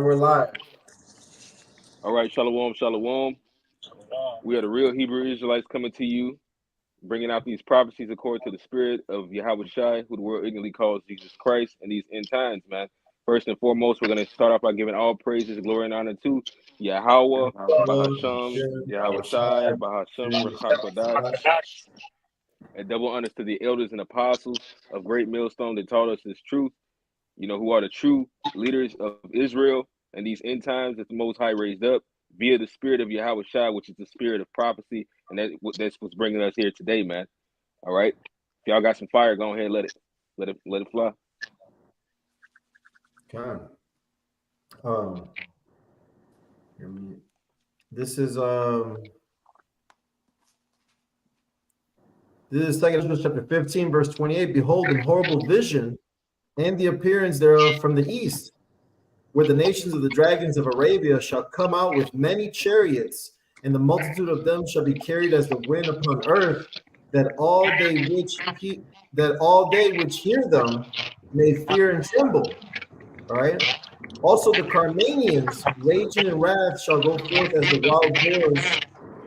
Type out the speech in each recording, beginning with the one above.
we're live. All right, shalom, shalom. We are the real Hebrew Israelites coming to you, bringing out these prophecies according to the spirit of Yahweh Shai, who the world ignorantly calls Jesus Christ, in these end times, man. First and foremost, we're going to start off by giving all praises, glory, and honor to Yahweh, Bahasham, Yahweh Shai, Bahasham, Rachakodash, and double honors to the elders and apostles of Great Millstone that taught us this truth, who are the true leaders of Israel and these end times that the Most High raised up via the spirit of Yahweh Shai, which is the spirit of prophecy, and that's what's bringing us here today, man. All right, if y'all got some fire, go ahead, let it fly. Okay. Um, this is Second Ezra chapter 15, verse 28. Behold, an horrible vision, and the appearance thereof from the east, where the nations of the dragons of Arabia shall come out with many chariots, and the multitude of them shall be carried as the wind upon earth, that all they which hear them may fear and tremble. All right. Also, the Carmanians, raging in wrath, shall go forth as the wild boars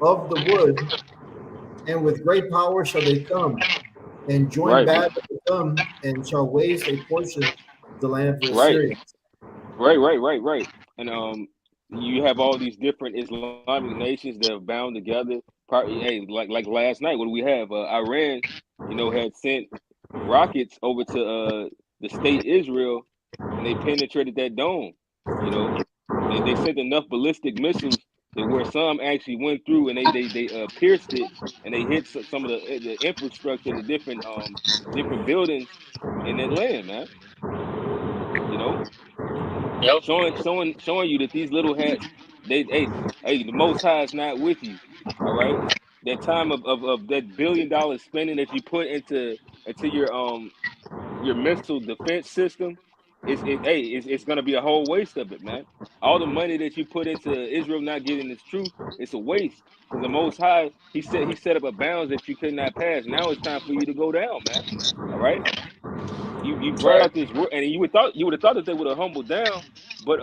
of the wood, and with great power shall they come, and join Right, battle with them, and shall waste a portion of the land of the right, Assyrians. right. And you have all these different Islamic nations that have bound together. Hey, like last night, what do we have? Iran, had sent rockets over to the state Israel, and they penetrated that dome. You know, they sent enough ballistic missiles that where some actually went through and they pierced it, and they hit some of the infrastructure and the different buildings in that land, man. You know, Yep. showing you that these little hats, the Most High is not with you. All right, that time of that $1 billion spending that you put into your missile defense system, it's gonna be a whole waste of it, man. All the money that you put into Israel not getting this truth, it's a waste. Because the Most High, he set up a bounds that you could not pass. Now it's time for you to go down, man. All right, you brought Right. out this word, and you would have thought that they would have humbled down, but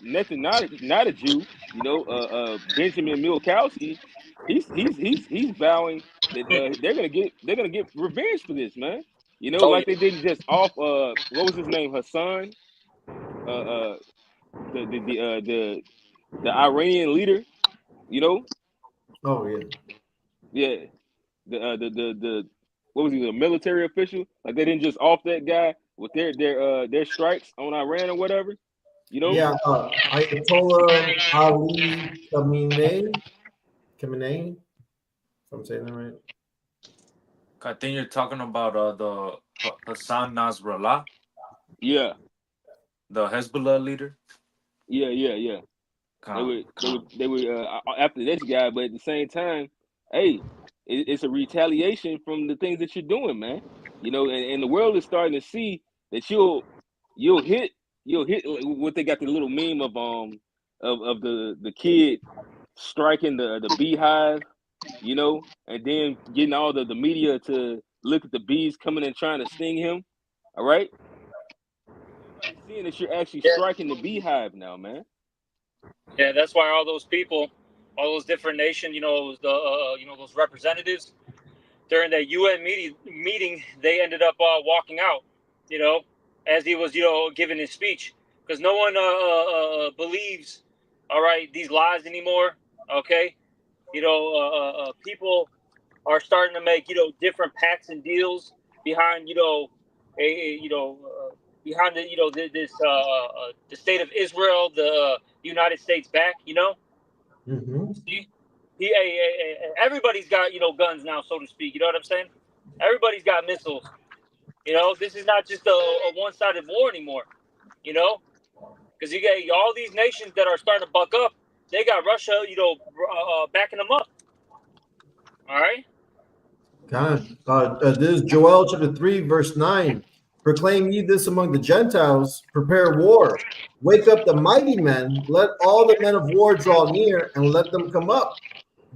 Nathan, not a Jew, Benjamin Milkowski, he's vowing that they're gonna get revenge for this, man. Oh Like yeah. they didn't just off what was his name, Hassan, uh uh the Iranian leader, you know, Oh yeah. yeah, the what was he, a military official? Like they didn't just off that guy with their strikes on Iran or whatever, you know? Yeah, Ayatollah Ali Khamenei, if I'm saying that right. I think you're talking about the Hassan Nasrallah, Yeah, the Hezbollah leader. yeah. They Con, were they were con. they were after this guy, but at the same time, hey, it's a retaliation from the things that you're doing, man. And the world is starting to see that you'll hit like what they got the little meme of the kid striking the beehive, and then getting all the media to look at the bees coming and trying to sting him. All right, everybody's seeing that you're actually Yeah. striking the beehive now, man. Yeah. That's why all those people, all those different nations, those representatives during that UN meeting, they ended up walking out. You know, as he was, giving his speech, because no one believes, all right, these lies anymore. Okay. People are starting to make different pacts and deals behind behind the state of Israel, the United States back. Mm-hmm. See, everybody's got guns now, so to speak. You know what I'm saying? Everybody's got missiles. This is not just a one-sided war anymore. Because you got all these nations that are starting to buck up. They got Russia, backing them up. All right. God. This is Joel chapter 3, verse 9. Proclaim ye this among the Gentiles, prepare war. Wake up the mighty men, let all the men of war draw near, and let them come up.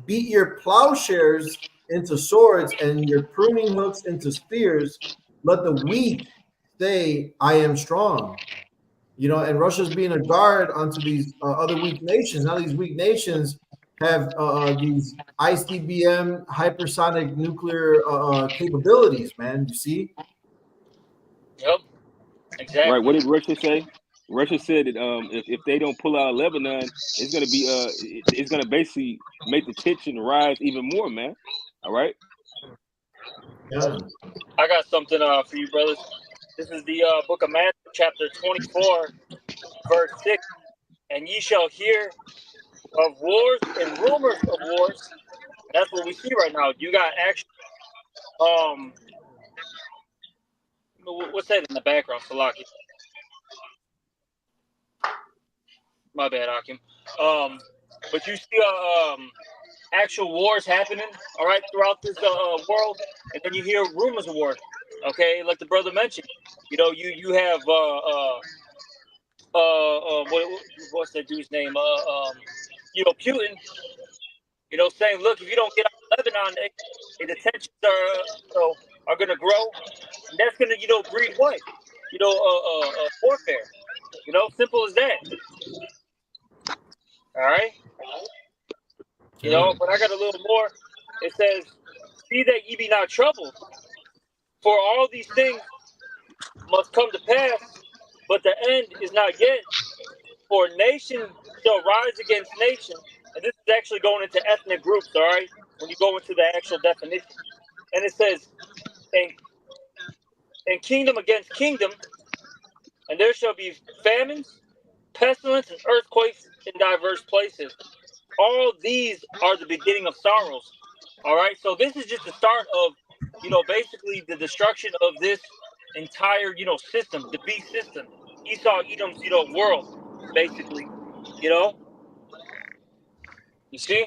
Beat your plowshares into swords and your pruning hooks into spears. Let the weak say, I am strong. and Russia's being a guard onto these other weak nations. Now these weak nations have these ICBM hypersonic nuclear capabilities, man. You see? Yep. Exactly. Right. What did Russia say? Russia said that if they don't pull out of Lebanon, it's gonna be it's gonna basically make the tension rise even more, man. All right. Yeah. I got something for you, brothers. This is the book of Matthew, chapter 24, verse 6. And ye shall hear of wars and rumors of wars. That's what we see right now. You got action. What's that in the background, Salaki? My bad, Akim. But you see actual wars happening, all right, throughout this world, and then you hear rumors of war. Okay, like the brother mentioned, you have what's that dude's name? Putin. Saying, look, if you don't get out of Lebanon, the tensions are going to grow, and that's going to breed what? Warfare. Simple as that. All right. But I got a little more. It says, "See that ye be not troubled, for all these things must come to pass, but the end is not yet. For nation shall rise against nation." And this is actually going into ethnic groups, all right? When you go into the actual definition. And it says, and kingdom against kingdom, and there shall be famines, pestilence, and earthquakes in diverse places. All these are the beginning of sorrows. All right. So this is just the start of, basically the destruction of this entire, system, the beast system, Esau, Edom's, world, basically, You see?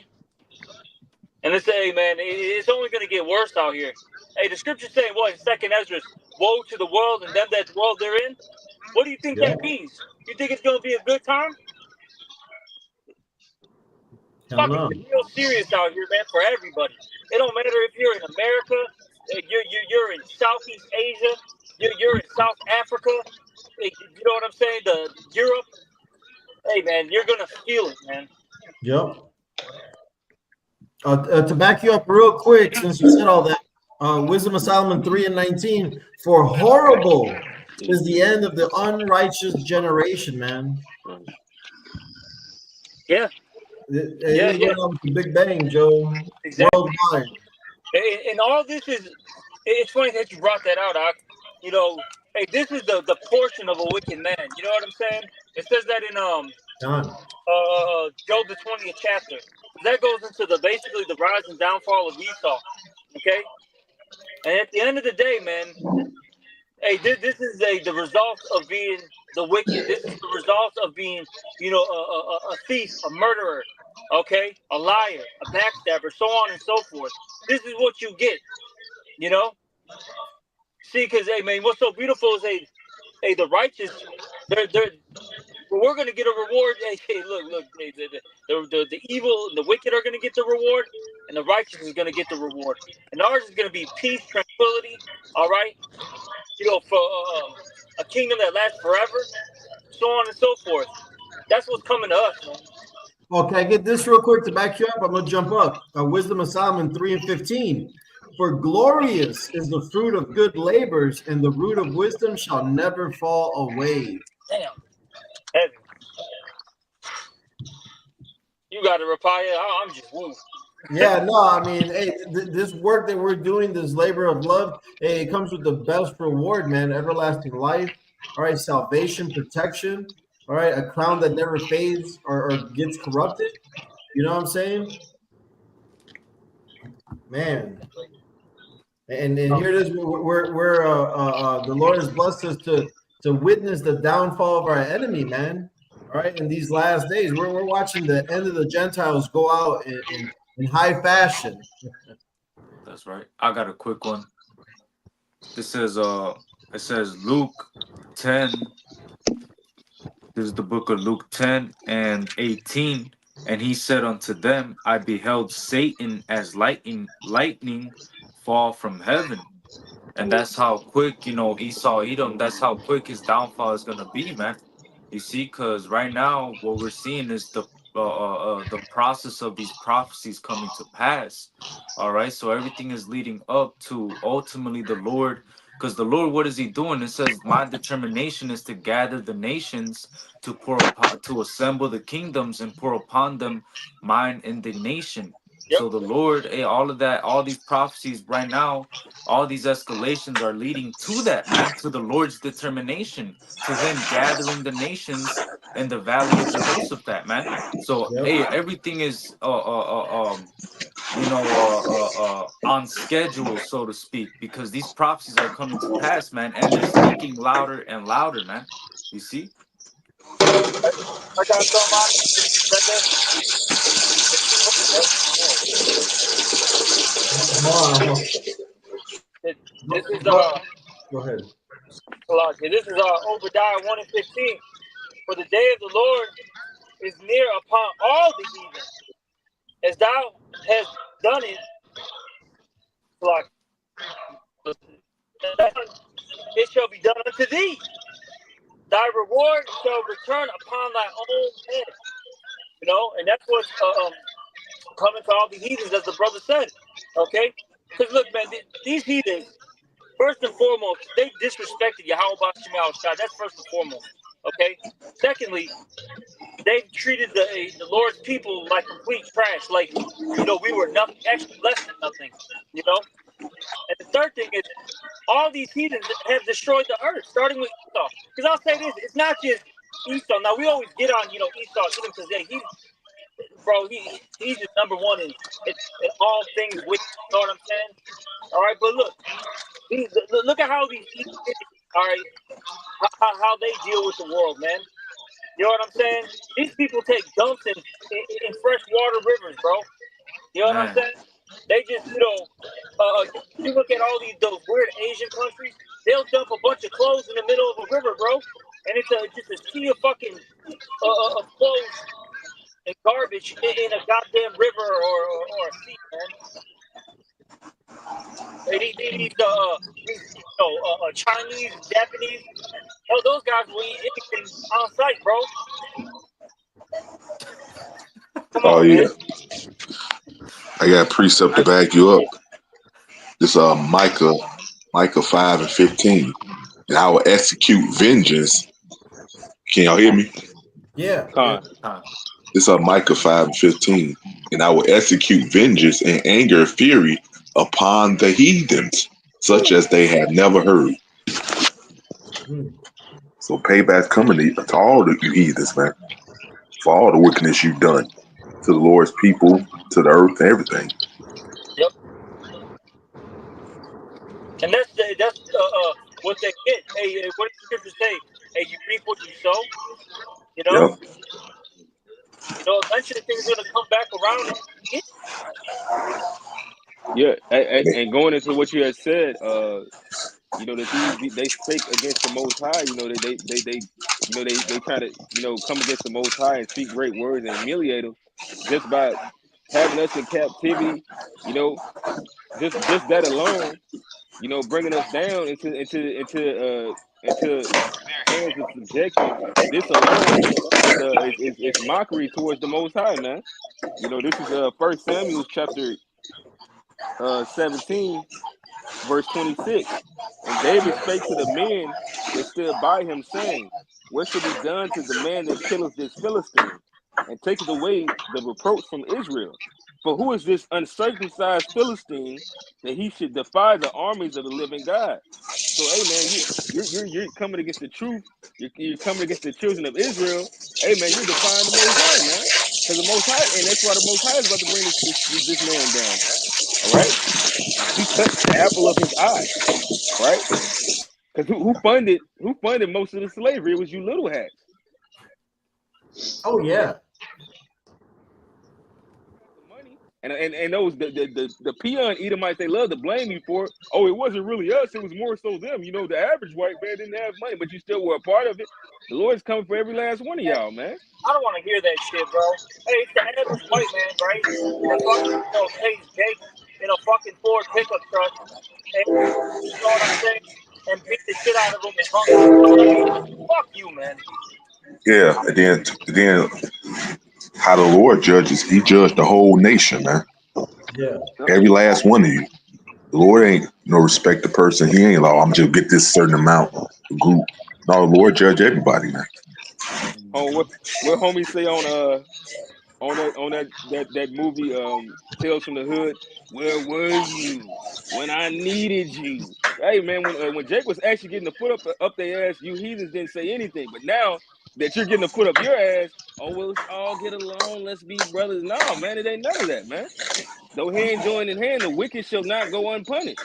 And it's, hey, man, it's only going to get worse out here. Hey, the scripture's saying what in 2nd Ezra? Woe to the world and them that dwell therein. What do you think that means? You think it's going to be a good time? Fucking real serious out here, man, for everybody. It don't matter if you're in America, you're in Southeast Asia, you're in South Africa. You know what I'm saying? Europe. Hey, man, you're gonna feel it, man. Yep. To back you up real quick, since you said all that, Wisdom of Solomon 3:19, for horrible is the end of the unrighteous generation, man. Yeah. Big Bang, Joe. Exactly. Worldwide. And all this is, it's funny that you brought that out, Doc. Hey, this is the portion of a wicked man. You know what I'm saying? It says that in Job the 20th chapter. That goes into basically the rise and downfall of Esau. Okay? And at the end of the day, man, hey, this is the result of being the wicked. This is the result of being, a thief, a murderer, okay, a liar, a backstabber, so on and so forth. This is what you get, See, because, hey, man, what's so beautiful is, the righteous, we're going to get a reward. Hey, look, the evil and the wicked are going to get the reward, and the righteous is going to get the reward. And ours is going to be peace, tranquility, all right? For a kingdom that lasts forever, so on and so forth. That's what's coming to us, man. Okay, I get this real quick to back you up. I'm going to jump up. Wisdom of Solomon 3:15. For glorious is the fruit of good labors, and the root of wisdom shall never fall away. Damn. Heavy. You got to reply. I'm just woo. Yeah, no, I mean, hey, this work that we're doing, this labor of love, hey, it comes with the best reward, man. Everlasting life, all right, salvation, protection, all right, a crown that never fades or gets corrupted. You know what I'm saying? Man. And here it is. We're the Lord has blessed us to witness the downfall of our enemy, man. All right, in these last days, we're watching the end of the Gentiles go out in high fashion. That's right. I got a quick one. This says it says Luke 10. This is the book of Luke 10:18. And he said unto them, I beheld Satan as lightning fall from heaven. And that's how quick, Esau Edom, that's how quick his downfall is gonna be, man. You see, because right now what we're seeing is the process of these prophecies coming to pass. All right, so everything is leading up to ultimately the Lord, because the Lord, what is He doing? It says, "My determination is to gather the nations, to to assemble the kingdoms, and pour upon them mine indignation." Yep. So the Lord, all of that, all these prophecies right now, all these escalations are leading to that, man, to the Lord's determination, to Him gathering the nations in the valley of Jehoshaphat, man. So Yep. hey, everything is on schedule, so to speak, because these prophecies are coming to pass, man, and they're speaking louder and louder, man. You see? I got somebody right there. Hold on. This is Go ahead. this is Obadiah 1:15. For the day of the Lord is near upon all the heathen, as thou hast done it. Like it shall be done unto thee. Thy reward shall return upon thy own head. You know, and that's what's coming to all the heathens, as the brother said. Okay, because look, man, these heathens, first and foremost, they disrespected Yahweh Shemel Shai. That's first and foremost. Okay. Secondly, they've treated the Lord's people like complete trash. Like, you know, we were nothing, actually less than nothing. You know. And the third thing is, all these heathens have destroyed the earth, starting with Esau. Because I'll say this: it's not just Esau. Now we always get on, you know, Esau, Edom, because he's just number one in all things with. You know what I'm saying? All right, but look at how these heathens, all right, how they deal with the world, man. You know what I'm saying? These people take dumps in freshwater rivers, bro. You know what I'm Man, saying? They just, you know, you look at all those weird Asian countries, they'll dump a bunch of clothes in the middle of a river, bro, and it's just a sea of fucking of clothes and garbage in a goddamn river or a sea, man. These Chinese, Japanese, those guys will eat anything on site, bro. Come Oh on, yeah, man. I got a precept to back you up. This Micah 5:15, and I will execute vengeance. Can y'all hear me? Yeah. Con. This Micah 5:15, and I will execute vengeance and anger and fury upon the heathens, such as they have never heard. Mm. So payback's coming to all the you heathens, man, for all the wickedness you've done to the Lord's people, to the earth, and everything. Yep. And that's what they get. Hey, what does the scripture say? Hey, you reap what you sow. You know. Yep. You know, eventually things are gonna come back around. Yeah, and going into what you had said, you know that they spake against the Most High. You know that they try to come against the Most High and speak great words and humiliate him just by having us in captivity. You know, just that alone. You know, bringing us down into their hands of subjection. This alone is mockery towards the Most High, man. You know, this is 1 Samuel chapter 17, verse 26. And David spake to the men that stood by him, saying, what shall be done to the man that killeth this Philistine, and taketh away the reproach from Israel? For who is this uncircumcised Philistine that he should defy the armies of the living God? So, hey man, you're coming against the truth. You're coming against the children of Israel. Hey man, you're defying the Most High, man. Because the Most High, and that's why the Most High is about to bring this man down, man. All right, he touched the apple of his eye, right? Because who funded most of the slavery? It was you little hats. Oh yeah. The money and those the peon Edomites, they love to blame you for it. Oh, it wasn't really us, it was more so them. You know, the average white man didn't have money, but you still were a part of it. The Lord's coming for every last one of y'all, man. I don't want to hear that shit, bro. Hey, it's the average white man, right? That fucking takes Jake in a fucking Ford pickup truck, and you know what I'm saying, and beat the shit out of him and hung him. Fuck you, man. Yeah, and then how the Lord judges, he judged the whole nation, man. Yeah. Yep. Every last one of you. The Lord ain't no respect the person. He ain't like, I'm just get this certain amount group. No, the Lord judge everybody, man. Oh, what homie say on that movie Tales from the Hood? Where were you when I needed you? Hey man, when Jake was actually getting the foot up their ass, you heathens didn't say anything. But now that you're getting the foot up your ass, oh well, let's all get along. Let's be brothers. No, man, it ain't none of that, man. Though hand joined in hand, the wicked shall not go unpunished.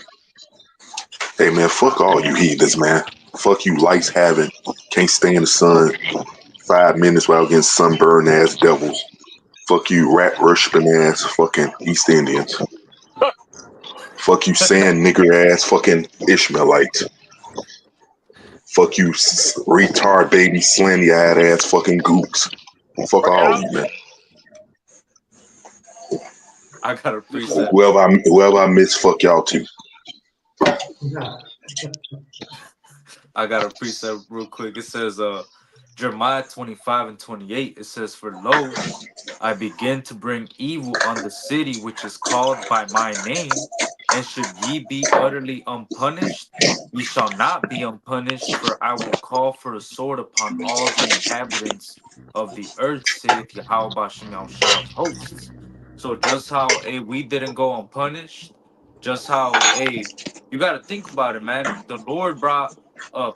Hey, man, fuck all you heathens, man. Fuck you lights having, can't stand the sun 5 minutes without getting sunburned ass devils. Fuck you rat worshiping ass fucking East Indians. Fuck you sand nigger ass fucking Ishmaelites. Fuck you retard baby slanty eyed ass fucking gooks. Fuck all of you, man. I got a precept. Whoever I miss, fuck y'all too. I got a precept real quick. It says Jeremiah 25:28. It says, "For lo, I begin to bring evil on the city which is called by my name, and should ye be utterly unpunished, ye shall not be unpunished, for I will call for a sword upon all the inhabitants of the earth, saith Yahweh Bashem Yahushua of hosts." So just how we didn't go unpunished, just how you gotta think about it, man. The Lord brought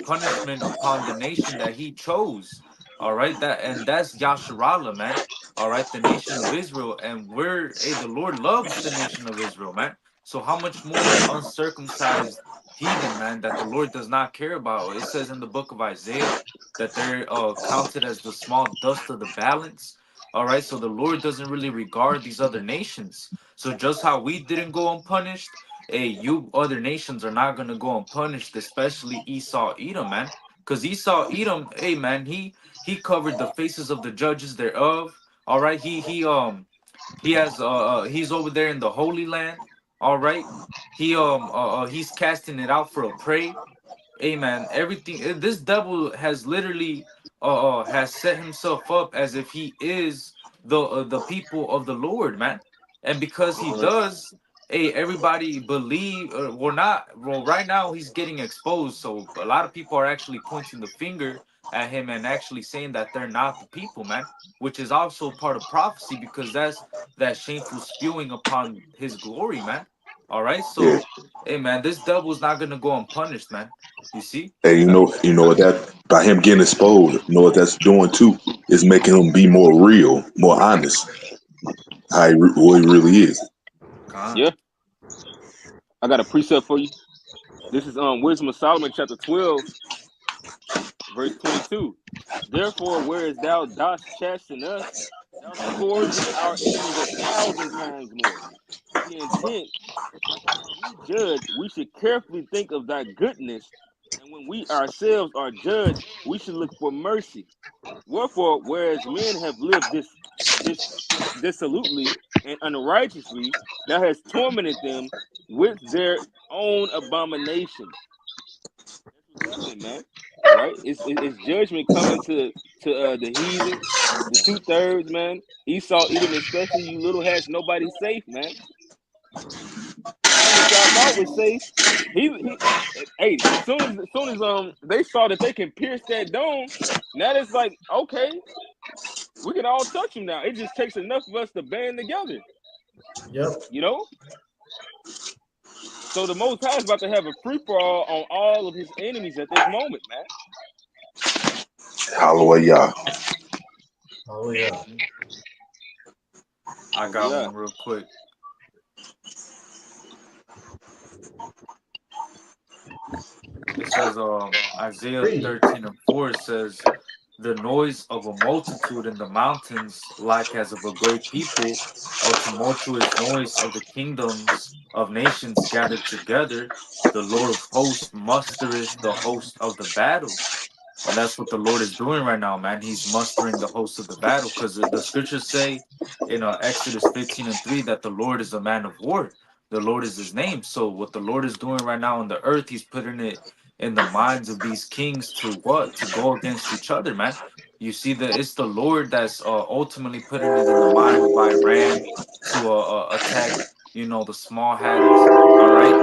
punishment upon the nation that he chose. All right, that's Yasharallah, man. All right, the nation of Israel, and the Lord loves the nation of Israel, man. So how much more an uncircumcised heathen, man, that the Lord does not care about? It says in the book of Isaiah that they're counted as the small dust of the balance. All right, so the Lord doesn't really regard these other nations. So just how we didn't go unpunished, you other nations are not gonna go unpunished, especially Esau, Edom, man. Because Esau, Edom, man, he covered the faces of the judges thereof. All right, he's over there in the Holy Land. All right, he's casting it out for a prey. Amen. Everything this devil has literally has set himself up as if he is the people of the Lord, man. And because he does, everybody believe or not. Well, right now he's getting exposed, so a lot of people are actually pointing the finger at him and actually saying that they're not the people, man. Which is also part of prophecy because that's that shameful spewing upon his glory, man. All right, Yeah. so hey, man, this devil's not gonna go unpunished, man. You see? And you know what that by him getting exposed, you know what that's doing too is making him be more real, more honest. What he really is. God. Yeah, I got a precept for you. This is Wisdom of Solomon, chapter 12, verse 22. Therefore, whereas thou dost chasten us, thou scourgest our enemies 1,000 times more. To the intent that when we judge, we should carefully think of thy goodness, and when we ourselves are judged, we should look for mercy. Wherefore, whereas men have lived dissolutely and unrighteously, thou hast tormented them with their own abominations. That's what's happening, man. Right? It's judgment coming to the heathen, the 2/3, man. Esau, Edom, especially you little hats. Nobody's safe, man. One that y'all thought was safe. He hey, as soon as they saw that they can pierce that dome, now it's like, okay, we can all touch him now. It just takes enough of us to band together, Yep. you know? So the Most High is about to have a free for all on all of his enemies at this moment, man. Hallelujah. Oh yeah. I Oh got yeah. one real quick. It says Isaiah Read. 13:4 says, "The noise of a multitude in the mountains, like as of a great people, a tumultuous noise of the kingdoms of nations gathered together. The Lord of hosts mustereth the host of the battle." And that's what the Lord is doing right now, man. He's mustering the host of the battle because the scriptures say in Exodus 15:3 that the Lord is a man of war. The Lord is his name. So what the Lord is doing right now on the earth, he's putting it in the minds of these kings to what? To go against each other, man. You see, it's the Lord that's ultimately putting it in the mind of Iran to attack, the small hatters. All right,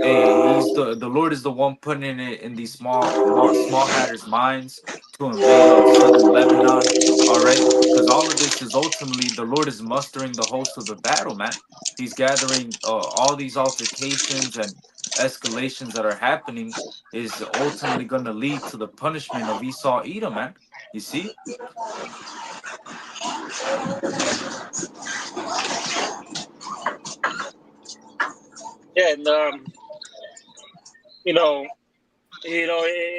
he's the Lord is the one putting it in these small hatters' minds to invade southern Lebanon. All right, because all of this is ultimately the Lord is mustering the host of the battle, man. He's gathering all these altercations and escalations that are happening is ultimately going to lead to the punishment of Esau Edom, man. You see? Yeah, and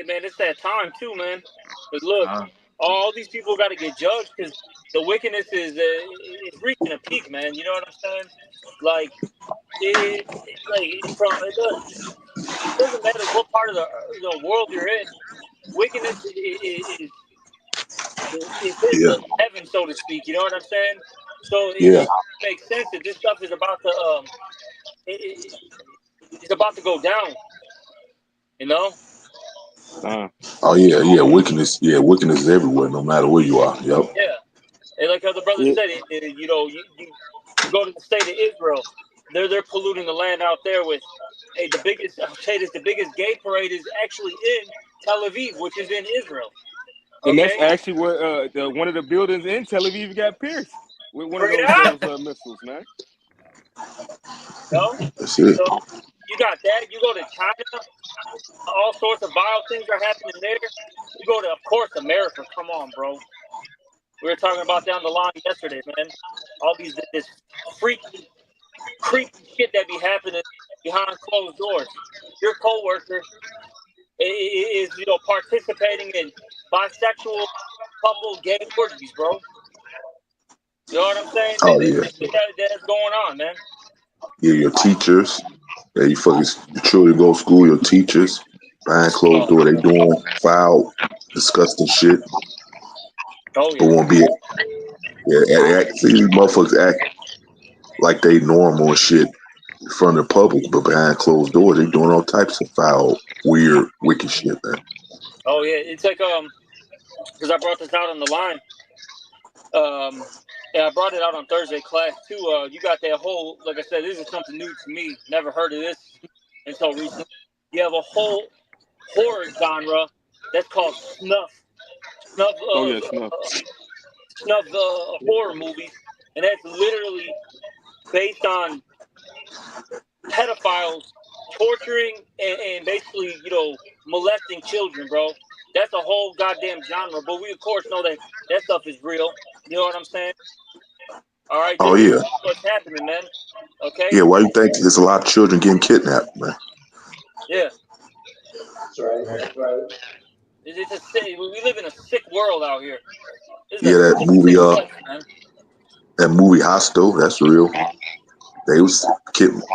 man, it's that time too, man. But look, Uh, all these people got to get judged because the wickedness is reaching a peak, man. You know what I'm saying? Like it doesn't matter what part of the world you're in. Wickedness is Yeah, the heaven, so to speak. You know what I'm saying? So yeah. it makes sense that this stuff is about to it's about to go down. You know? Oh yeah, yeah. Wickedness, yeah. Wickedness is everywhere, no matter where you are. Yep. Yeah. And like how the brother Yeah. said, you go to the state of Israel, they're polluting the land out there with, hey, I'll say this, the biggest gay parade is actually in Tel Aviv, which is in Israel. And that's Okay, actually where one of the buildings in Tel Aviv got pierced with one of bring it out. those missiles, man. No, That's it. so you got that. You go to China, all sorts of vile things are happening there. You go to, of course, America. Come on, bro. We were talking about down the line yesterday, man. All this freaky, creepy shit that be happening behind closed doors. Your coworker is participating in bisexual couple gay orgies, bro. You know what I'm saying? Oh yeah, That's going on, man. yeah. Your teachers, yeah. You fucking the children go to school. Your teachers behind closed door, they doing foul, disgusting shit. Oh But yeah. won't be. Yeah, see, these motherfuckers act like they normal and shit in front of the public, but behind closed doors, they doing all types of foul, weird, wicked shit, man. Oh yeah. It's like because I brought this out on the line. Yeah, I brought it out on Thursday class too. You got that whole, like I said, this is something new to me. Never heard of this until recently. You have a whole horror genre that's called snuff, Oh yeah, snuff. horror movies, and that's literally based on pedophiles torturing and basically, molesting children, bro. That's a whole goddamn genre. But we, of course, know that stuff is real. You know what I'm saying? All right, Oh this is yeah, what's happening, man. Okay? yeah. Why you think there's a lot of children getting kidnapped, man? Yeah. That's right. That's right. It's a sick, we live in a sick world out here. This is a Yeah, that sick, movie, sick place, man. Hostel, that's real. They was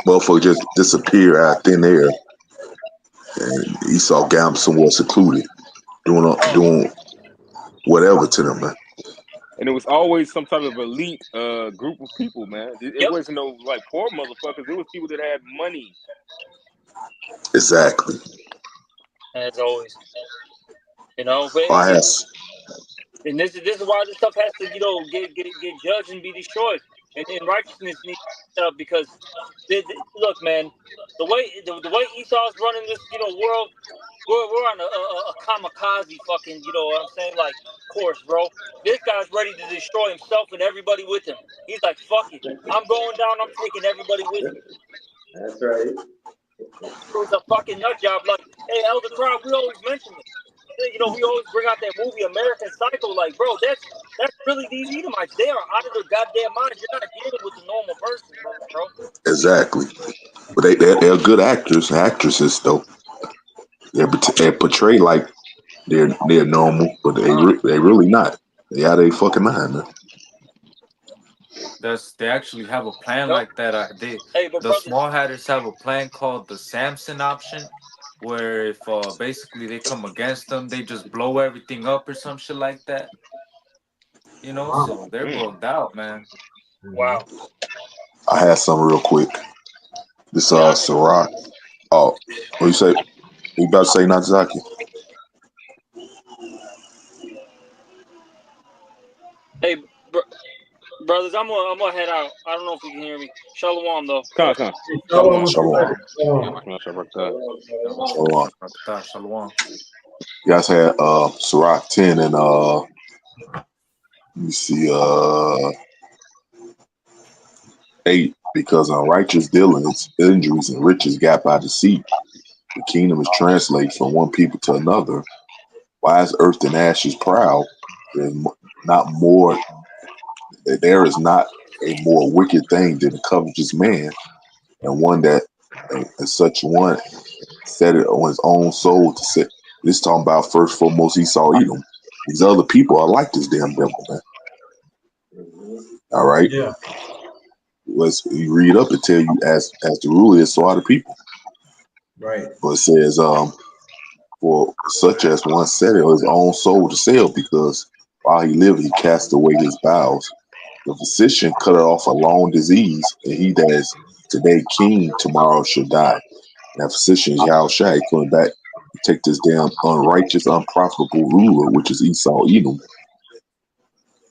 motherfucker just disappear out thin air, and Esau got him somewhere secluded, Oh, doing whatever to them, man. And it was always some type of elite group of people, man. It yep. wasn't no like poor motherfuckers. It was people that had money. Exactly. As always. But I have, and this is why this stuff has to, get judged and be destroyed. And righteousness needs up because look, man, the way Esau's running this, world, we're on a kamikaze fucking, you know what I'm saying? Like, course, bro. This guy's ready to destroy himself and everybody with him. He's like, fuck it. I'm going down, I'm taking everybody with me. That's right. It was a fucking nut job. Like, hey, Elder Crowd, we always mention it. We always bring out that movie American Psycho. Like, bro, that's really these Edomites. They are out of their goddamn minds. You're not dealing with a normal person, bro. exactly. But they're good actors, actresses though. They portray like they're normal, but they really not. They out of their fucking mind, man. they actually have a plan Nope. like that. Hey, but The brothers, small hatters have a plan called the Samson option, where if basically they come against them, they just blow everything up or some shit like that. Wow. So they're bugged out, man. wow. I had some real quick. This Yeah, Sirach. Oh, what you say? You about to say Nazaki? Hey, brothers, I'm gonna head out. I don't know if you can hear me. Shalom though. Come. Shalom, Shalom. Shalom. Shalom. You guys had Sirach 10 and let me see 8, because unrighteous dealings, injuries, and riches got by deceit. The kingdom is translated from one people to another. Why is earth and ashes proud? There's not more. There is not a more wicked thing than a covetous man, and one that and such one set it on his own soul to set. This talking about first foremost Esau Edom. These other people are like this damn devil, man. All right. Yeah. Let's you read up and tell you as the ruler is, so are the people. Right. But it says for such as one set it on his own soul to sell, because while he lived he cast away his bowels. The physician cut off a long disease, and he that is today king tomorrow shall die. And that physician is Yahushua coming back to take this damn unrighteous, unprofitable ruler, which is Esau Edom,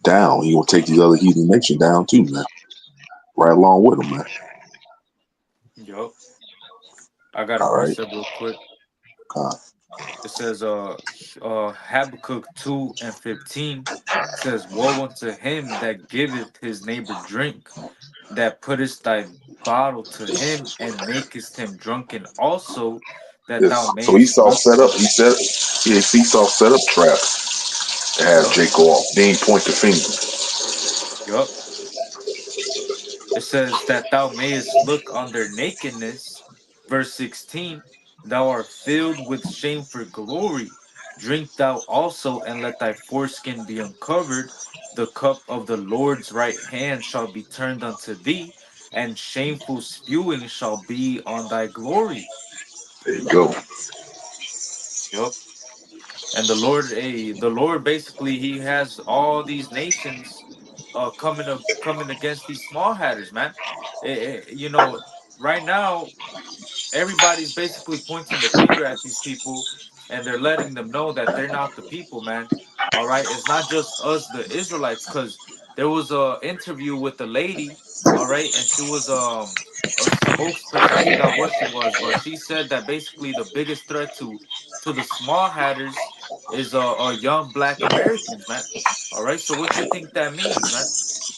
down. He gonna take these other heathen nations down too, man. Right along with him, man. Yup. I got a All right. precept real quick. God. It says Habakkuk 2:15 says, woe unto him that giveth his neighbor drink, that puttest thy bottle to him, and makest him drunken also, that thou Yes. So mayest Esau look set up. on. Esau set up traps to have Jacob off. They ain't point the finger. Yup. It says that thou mayest look on their nakedness. Verse 16, thou art filled with shame for glory. Drink thou also, and let thy foreskin be uncovered. The cup of the Lord's right hand shall be turned unto thee, and shameful spewing shall be on thy glory. There you go. Yup. And the Lord basically, he has all these nations coming against these small hatters, man. You know, right now everybody's basically pointing the finger at these people, and they're letting them know that they're not the people, man. All right, it's not just us the Israelites, because there was a interview with a lady, all right, and she was a spokesperson. I forgot what she was, but she said that basically the biggest threat to the small hatters is young black Americans, man. All right, so what you think that means, man?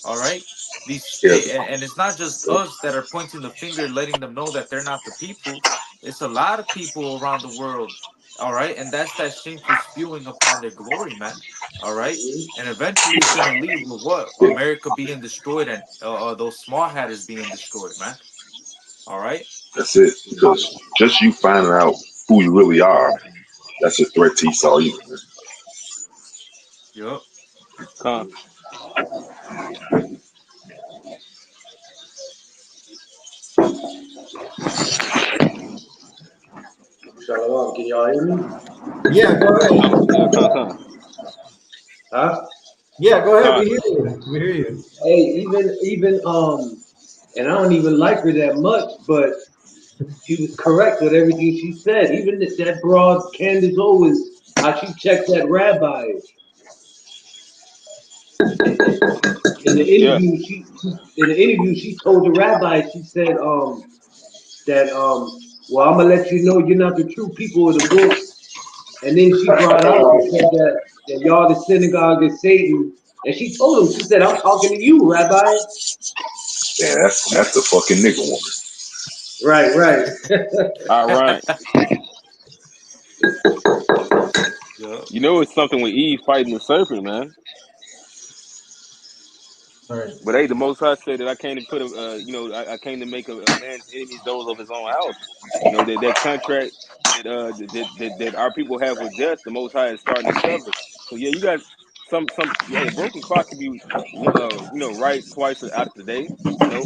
All right, Yeah. and it's not just us that are pointing the finger, letting them know that they're not the people. It's a lot of people around the world. All right, and that's that shameful spewing upon their glory, man. All right, and eventually it's gonna lead with what? America being destroyed, and those small hatters being destroyed, man. All right. That's it. Because just you finding out who you really are, that's a threat to Esau Edom. Yep. Come. Shalom, can y'all hear me? Yeah, go ahead. Yeah, come. Huh? Yeah, go ahead. Come. We hear you. We hear you. Hey, even and I don't even like her that much, but she was correct with everything she said. Even that broad Candace Owens, how she checked that rabbi. In the Yeah. interview she told the rabbi, she said that well, I'm gonna let you know you're not the true people of the book. And then she brought out and said that y'all the synagogue of Satan. And she told him, she said, I'm talking to you, Rabbi. Yeah, that's the fucking nigga woman. Right, right. All right. Yep. You know it's something with Eve fighting the serpent, man. All right. But hey, the Most High said that I came to put I came to make a man's enemies those of his own house. You know that contract that our people have with death, the Most High is starting to sever. So yeah, you got a broken clock can be right twice out of the day. You know,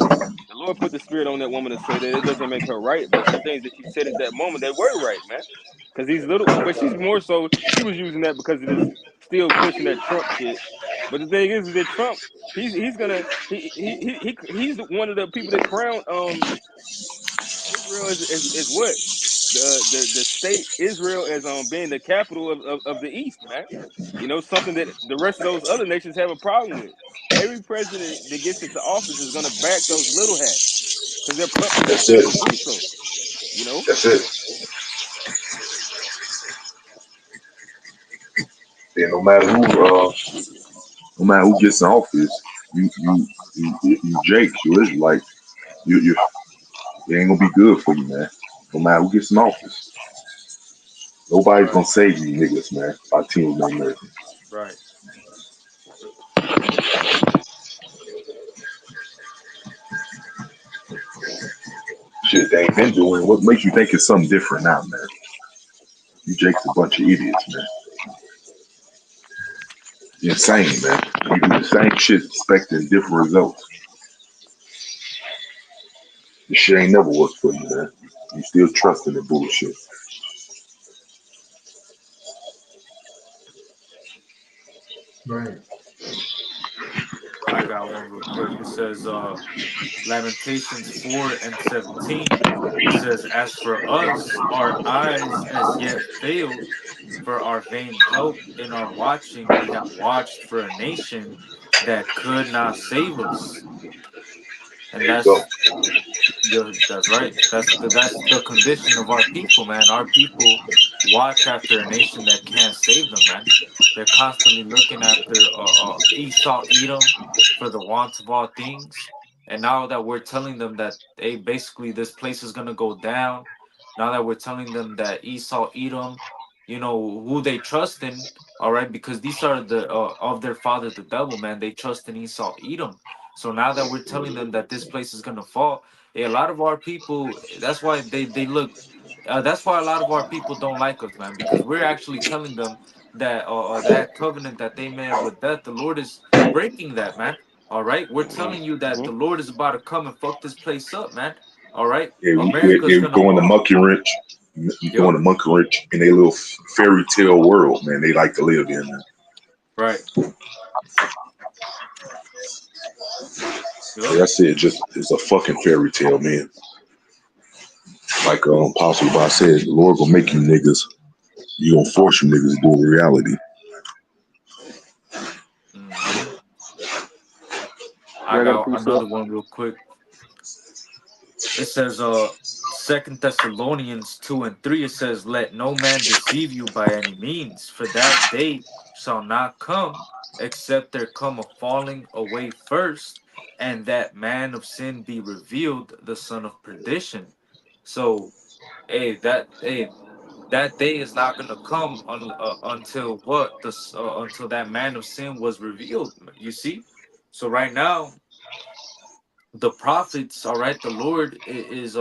the Lord put the spirit on that woman to say that it doesn't make her right, but some things that she said at that moment that were right, man. Because these little, but she's more so she was using that because it is still pushing that Trump shit. But the thing is that Trump. He's gonna he's one of the people that crown Israel is what the state Israel as being the capital of the East, man. You know, something that the rest of those other nations have a problem with. Every president that gets into office is going to back those little hats because they're puppets That's themselves to it. do so. You know, That's it. Yeah, no matter who gets in office, you Jake, you Israelite, you it ain't gonna be good for you, man. No matter who gets in office, nobody's Right, gonna save you niggas, man. Our team, man. right. Shit they ain't been doing. What makes you think it's something different now, man? You Jake's a bunch of idiots, man. You're insane, man. You do the same shit expecting different results. This shit ain't never worked for you, man. You still trusting the bullshit. Right. I got one real quick. It says Lamentations 4:17. It says, as for us, our eyes as yet failed for our vain help in our watching. We have watched for a nation that could not save us. And There you go. that's right. That's the condition of our people, man. Our people watch after a nation that can't save them, man. They're constantly looking after Esau, Edom, for the want of all things. And now that we're telling them that, hey, basically this place is gonna go down. Now that we're telling them that Esau, Edom, who they trust in, all right, because these are the of their father, the devil, man. They trust in Esau, Edom. So now that we're telling them that this place is gonna fall, a lot of our people. That's why they look. That's why a lot of our people don't like us, man, because we're actually telling them that that covenant that they made with death, the Lord is breaking that, man. All right, we're telling you that mm-hmm. the Lord is about to come and fuck this place up, man. All right, Yeah, America's they gonna throwing the fall. monkey wrench. You throwing Yup. the monkey wrench in a little fairy tale world, man. They like to live in, man. Right. Like Yup. I said, just it's a fucking fairy tale, man. Like Apostle Bob said, the Lord gonna make you niggas. You gonna force you niggas to do a reality. Hmm. Yeah, I I got a got precept. another one real quick. It says Second Thessalonians 2:3. It says, let no man deceive you by any means, for that day shall not come, except there come a falling away first, and that man of sin be revealed, the son of perdition. So, that day is not gonna come until what? Until that man of sin was revealed. You see? So right now, the prophets, all right, the Lord is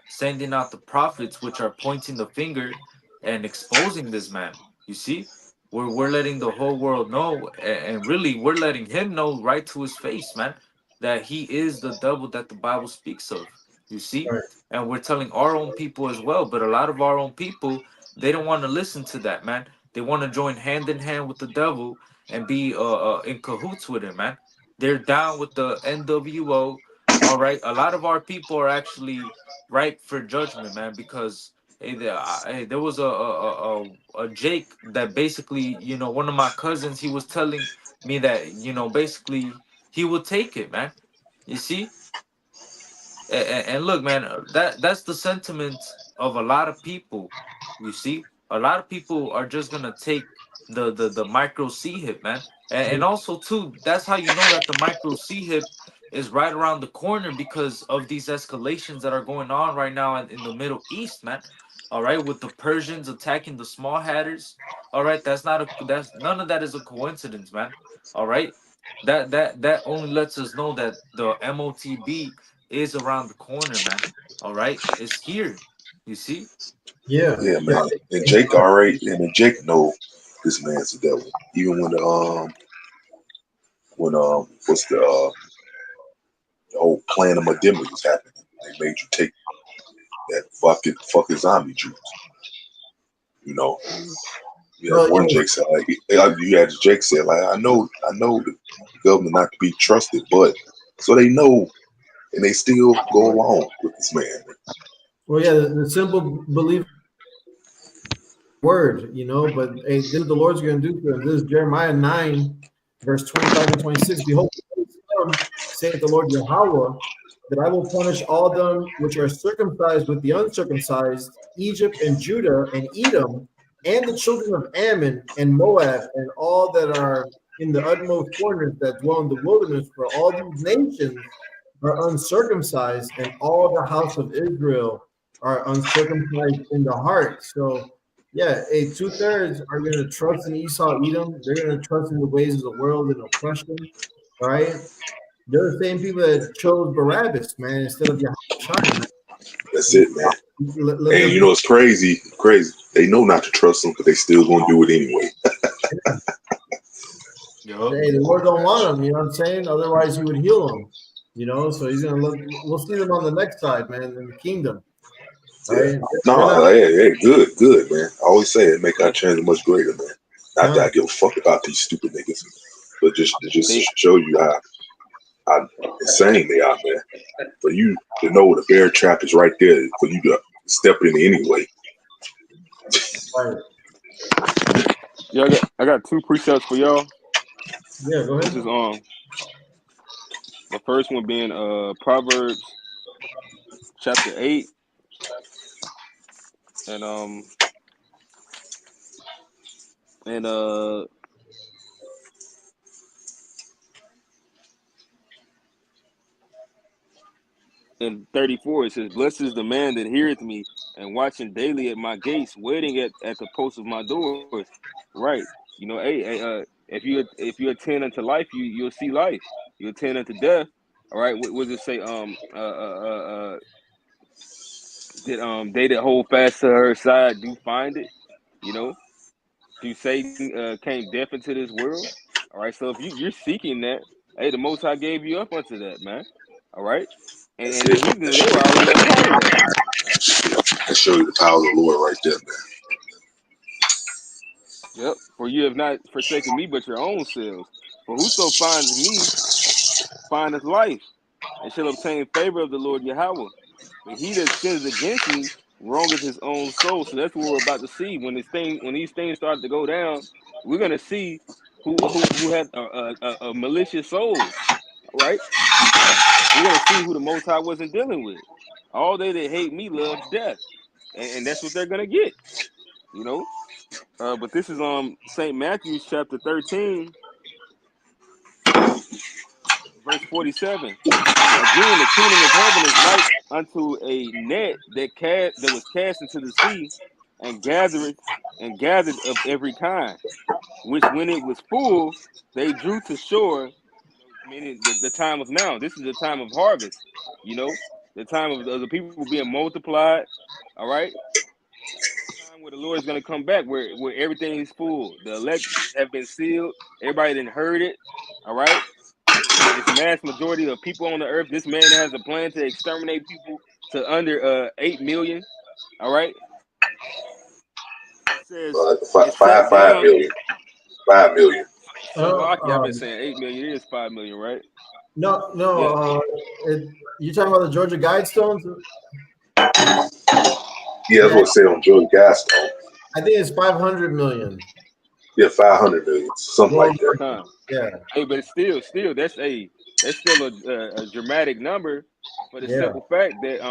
sending out the prophets, which are pointing the finger and exposing this man. You see, we're letting the whole world know, and really we're letting him know right to his face, man, that he is the devil that the Bible speaks of. You see, Right. and we're telling our own people as well, but a lot of our own people, they don't want to listen to that, man. They want to join hand in hand with the devil and be in cahoots with him, man. They're down with the NWO. All right. A lot of our people are actually ripe for judgment, man, because there was a Jake that basically, one of my cousins, he was telling me that, basically he would take it, man. You see? And look, man, that's the sentiment of a lot of people. You see, a lot of people are just gonna take the micro C hip, man, and also too, that's how you know that the micro C hip is right around the corner because of these escalations that are going on right now in the Middle East, man. All right, with the Persians attacking the small hatters. All right, that's none of that is a coincidence, man. All right, that only lets us know that the MOTB is around the corner, man. All right, it's here. You see? Yeah. Yeah, Yeah. man. And Jake already, and Jake know this man's the devil. Even when what's the whole plan of Medimba was happening, they made you take that fucking zombie juice. You know, you had Well, one Jake said you had Jake said like I know the government not to be trusted, but so they know and they still go along with this man. Well, yeah, the simple belief word, but hey, this is the Lord's going to do for them. This is Jeremiah 9, verse 25 and 26. Behold, saith the Lord Yahweh, that I will punish all them which are circumcised with the uncircumcised, Egypt and Judah and Edom, and the children of Ammon and Moab, and all that are in the utmost corners that dwell in the wilderness, for all these nations are uncircumcised, and all the house of Israel are uncircumcised in the heart. So, yeah, 2/3 are going to trust in Esau, Edom. They're going to trust in the ways of the world and oppression, right? They're the same people that chose Barabbas, man, instead of Yahweh, man. That's it, man. Let And you know it's crazy. They know not to trust them, but they still gonna do it anyway. Hey, the Lord don't want them, you know what I'm saying? Otherwise, He would heal them, So He's gonna look. We'll see them on the next side, man, in the kingdom. Right? No, hey, good, man. I always say it make our change much greater, man. Not that I give a fuck about these stupid niggas, but just to show you how insane they are, man. For you to know the bear trap is right there for you to step in anyway. Right. Yeah, I got 2 precepts for y'all. Yeah, go ahead. This is the first one being Proverbs chapter 8 and in 34 it says, "Blessed is the man that heareth me, and watching daily at my gates, waiting at the posts of my doors." Right. If you attend unto life, you'll see life. You attend unto death. All right. What does it say? That they that hold fast to her side do find it. Do Satan came death into this world? All right. So if you're seeking that, hey, the Most High gave you up unto that, man. All right. And the heathens, they were already a part of that. That show you the power of the Lord right there, man. Yep. For you have not forsaken me, but your own selves. For whoso finds me findeth life, and shall obtain favor of the Lord Yahweh. But he that sins against me wrongeth his own soul. So that's what we're about to see. When these things start to go down, we're gonna see who had a malicious soul. All right. We're gonna see who the Most High wasn't dealing with. All they that hate me love death, and that's what they're gonna get. But this is St. Matthew's chapter 13, verse 47. Again, the kingdom of heaven is like unto a net that was cast into the sea, and gathered of every kind. Which, when it was full, they drew to shore. Meaning the time of now. This is the time of harvest. The time of the people being multiplied. All right. Time where the Lord is going to come back, where everything is full. The elect have been sealed. Everybody done heard it. All right. This mass majority of people on the earth. This man has a plan to exterminate people to under 8 million. All right. It says it's sat 5 down. million. 5 million. I've been saying 8 million. It is 5 million, right? No. Yeah. You talking about the Georgia Guidestones? Yeah, that's what it said on Georgia Guidestones. I think it's 500 million. Yeah, 500 million, something like that. Yeah. Hey, but still, that's still a dramatic number for the simple fact that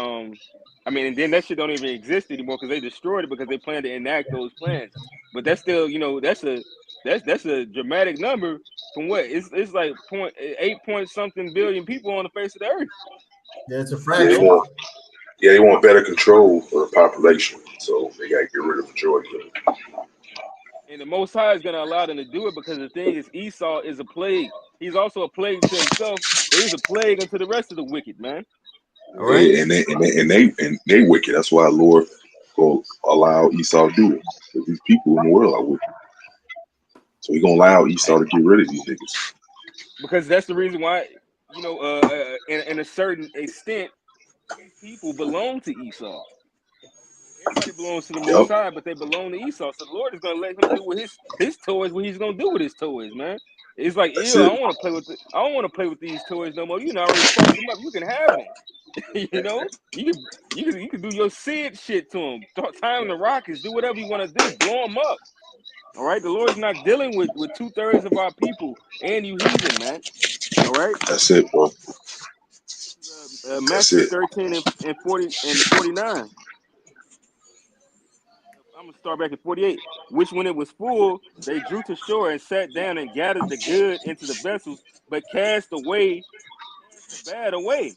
and then that shit don't even exist anymore because they destroyed it because they plan to enact those plans. But that's still, that's a dramatic number from what it's like 8 something billion people on the face of the earth. Yeah, it's a fraction. They want better control for the population, so they got to get rid of the majority of it. And the Most High is going to allow them to do it because the thing is, Esau is a plague. He's also a plague to himself, but he's a plague unto the rest of the wicked, man. All right. Yeah, and they wicked. That's why the Lord will allow Esau to do it. Because these people in the world are wicked. So He's gonna allow Esau to get rid of these niggas. Because that's the reason why, in a certain extent, these people belong to Esau. everybody belongs to the Most High, but they belong to Esau. So the Lord is gonna let him do with his toys what he's gonna do with his toys, man. It's like, That's ew, I it. don't want to play with I don't want to play with these toys no more. You know, I already sparked them up. You can have them. You know, you can do your Sid shit to them. Time the Rockets, do whatever you want to do. Blow them up. All right, the Lord's not dealing with 2/3 of our people and you heathen, man. All right. That's it, bro. That's Matthew it. 13 and 49. I'm gonna start back at 48. Which, when it was full, they drew to shore and sat down and gathered the good into the vessels, but cast the bad away.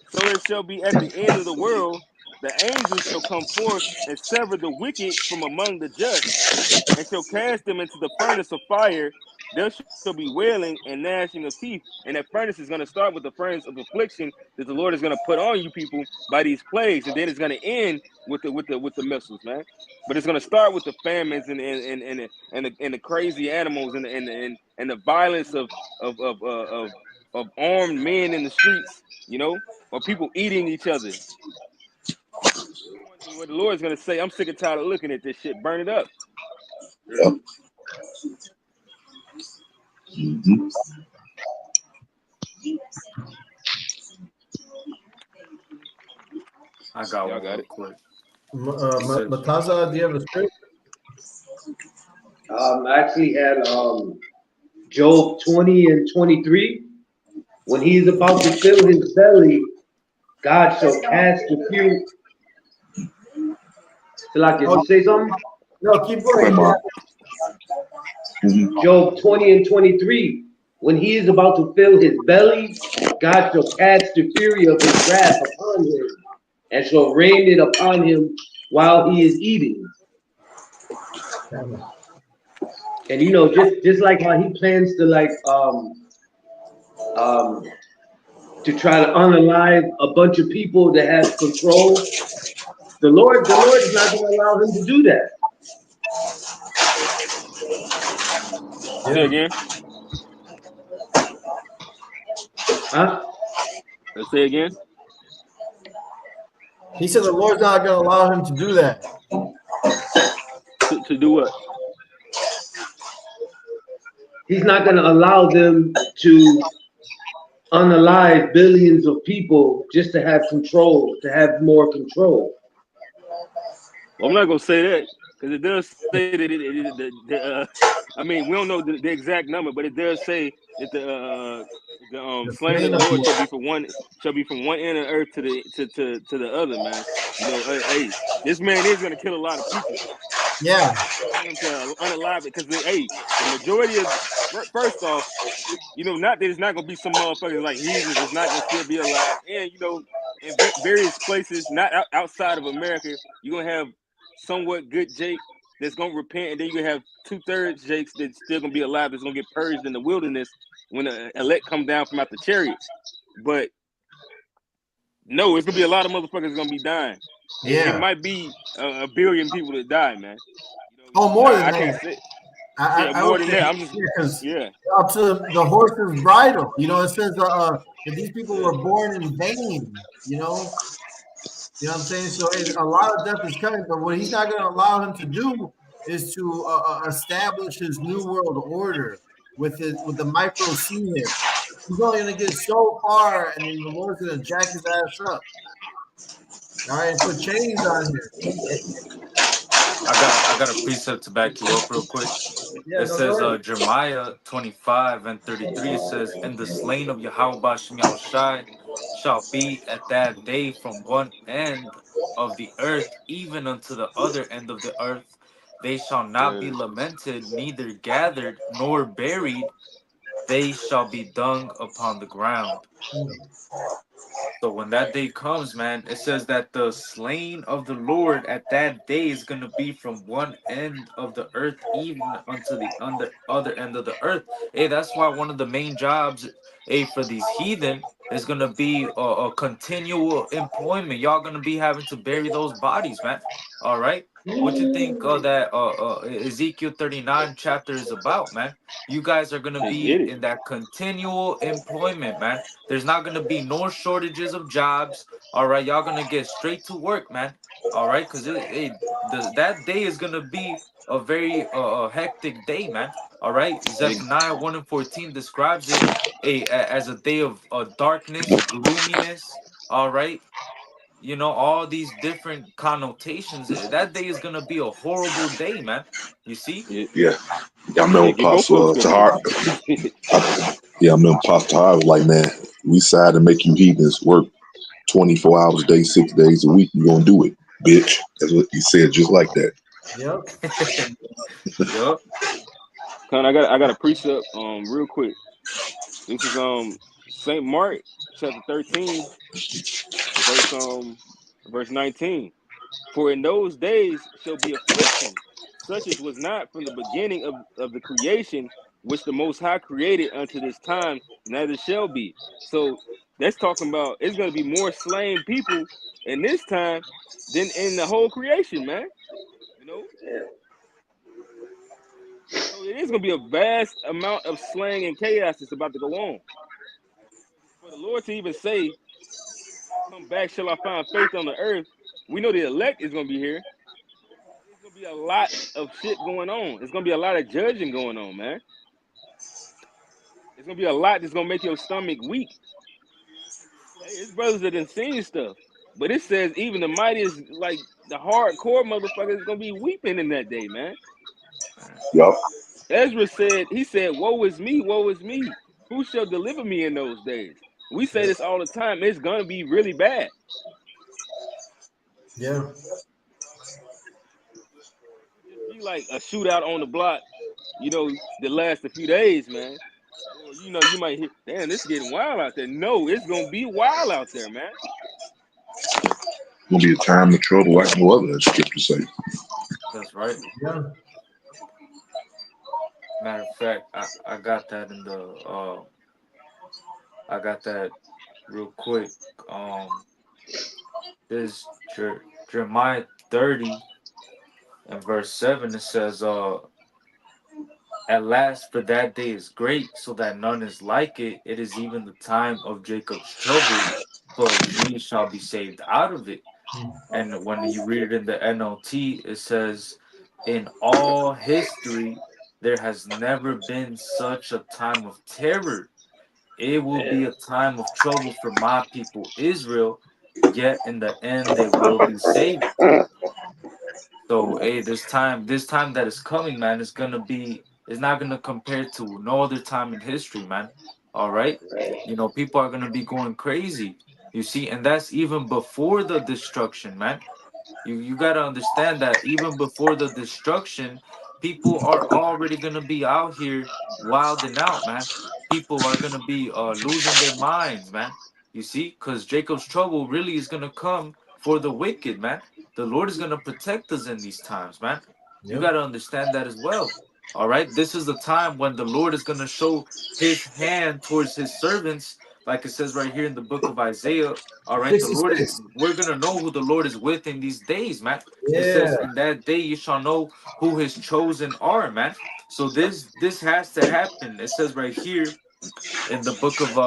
So it shall be at the end of the world. The angels shall come forth and sever the wicked from among the just, and shall cast them into the furnace of fire. There shall be wailing and gnashing of teeth. And that furnace is going to start with the furnace of affliction that the Lord is going to put on you people by these plagues, and then it's going to end with the missiles, man. But it's going to start with the famines and the crazy animals and the violence of armed men in the streets, you know, or people eating each other. What the Lord's going to say, I'm sick and tired of looking at this shit. Burn it up. Yep. Mm-hmm. I got Y'all one got real it. quick. It says, Mataza, do you have a script? I actually had Job 20 and 23. When he is about to fill his belly, God shall cast the few. Like, Oh, you say something? no, keep going. Grandma. Job 20 and 23. When he is about to fill his belly, God shall cast the fury of his wrath upon him and shall rain it upon him while he is eating. And you know, just like how he plans to to try to unalive a bunch of people that have control, the Lord is not going to allow him to do that. Say again. Huh? Let's say again. He said the Lord's not going to allow him to do that. To do what? He's not going to allow them to unalive billions of people just to have control, to have more control. Well, I'm not gonna say that because it does say that I mean, we don't know the exact number, but it does say that the slain of the Lord shall be from one end of the earth to the other, man. You know, hey, this man is gonna kill a lot of people. Yeah. Him to unalive it because the majority of first off, you know, not that it's not gonna be some motherfuckers like heathens that's not gonna still be alive, and you know, in various places, not outside of America, you're gonna have somewhat good Jake that's gonna repent, and then you have 2/3 Jakes that's still gonna be alive that's gonna get purged in the wilderness when the elect come down from out the chariots. But no, it's gonna be a lot of motherfuckers gonna be dying. Yeah. It might be a billion people that die, man. You know, Oh, more than I that. can't say. I More would than say, that. I'm just yeah, up to the horse's bridle. You know, it says that these people were born in vain. You know what I'm saying? So a lot of death is coming, but what he's not going to allow him to do is to establish his new world order with the micro C-hip. He's only going to get so far, and then the Lord's going to jack his ass up. All right, and put chains on here. I got a precept to back you up real quick. Yeah, It no, says go ahead. Jeremiah 25 and 33 says, and the slain of Yahweh Bashem Yahushai shall be at that day from one end of the earth even unto the other end of the earth. They shall not be lamented, neither gathered nor buried. They shall be dung upon the ground. So when that day comes, man, it says that the slain of the Lord at that day is gonna be from one end of the earth even unto the other end of the earth. Hey, that's why one of the main jobs, hey, for these heathen is gonna be a continual employment. Y'all gonna be having to bury those bodies, man. All right. What you think that Ezekiel 39 chapter is about, man? You guys are gonna They be get it. in that continual employment, man. There's not gonna be no shortages of jobs. All right, y'all gonna get straight to work, man. All right, because that day is gonna be a very hectic day, man. All right, They, Zephaniah 1 and 14 describes it as a day of darkness, gloominess. All right, you know, all these different connotations. That day is gonna be a horrible day, man. You see? yeah, Yeah. Yeah, I yeah, remember both folks Apostle gonna get Tahar. it. Yeah, I remember Apostle Tahar was like, man, we decided to make you heathens work 24 hours a day, 6 days a week. You gonna do it, bitch. That's what he said, just like that. Yep. Yup. Con, I got a precept real quick. This is Saint Mark chapter 13 verse verse 19. For in those days shall be affliction, such as was not from the beginning of the creation, which the Most High created unto this time, neither shall be. So that's talking about it's going to be more slain people in this time than in the whole creation, man. You know, so it is going to be a vast amount of slaying and chaos that's about to go on. For the Lord to even say, "Come back, shall I find faith on the earth?" We know the elect is going to be here. There's gonna be a lot of shit going on. It's gonna be a lot of judging going on, man. It's gonna be a lot that's gonna make your stomach weak. Hey, it's brothers that done seen stuff, but it says even the mightiest, like the hardcore motherfuckers, is gonna be weeping in that day, man. Yup. Ezra said, he said, "Woe is me, woe is me. Who shall deliver me in those days?" We say Yep. this all the time. It's gonna be really bad. Yeah. Just be like a shootout on the block, that lasts a few days, man. Or you might hear, damn, it's getting wild out there. No, it's gonna be wild out there, man. Gonna be a time of trouble like no other, as scripture say. That's right. Yeah. Matter of fact, I got that in the I got that real quick. This Jeremiah 30 and verse 7, it says, at last, for that day is great, so that none is like it. It is even the time of Jacob's trouble, but he shall be saved out of it. And when you read it in the NLT, it says, in all history, there has never been such a time of terror. It will be a time of trouble for my people Israel, yet in the end they will be saved. So hey, this time that is coming, man, is gonna be is not gonna compare to no other time in history, man. All right, you know, people are gonna be going crazy. You see, and that's even before the destruction, man. You gotta understand that even before the destruction, people are already gonna be out here wilding out, man. People are gonna be losing their minds, man. You see, because Jacob's trouble really is gonna come for the wicked, man. The Lord is gonna protect us in these times, man. You Yep. gotta understand that as well. All right, this is the time when the Lord is gonna show His hand towards His servants, like it says right here in the book of Isaiah. All right, the Lord is, 66. we're gonna know who the Lord is with in these days, man. It Yeah. says, in that day you shall know who his chosen are, man. So this has to happen. It says right here in the book of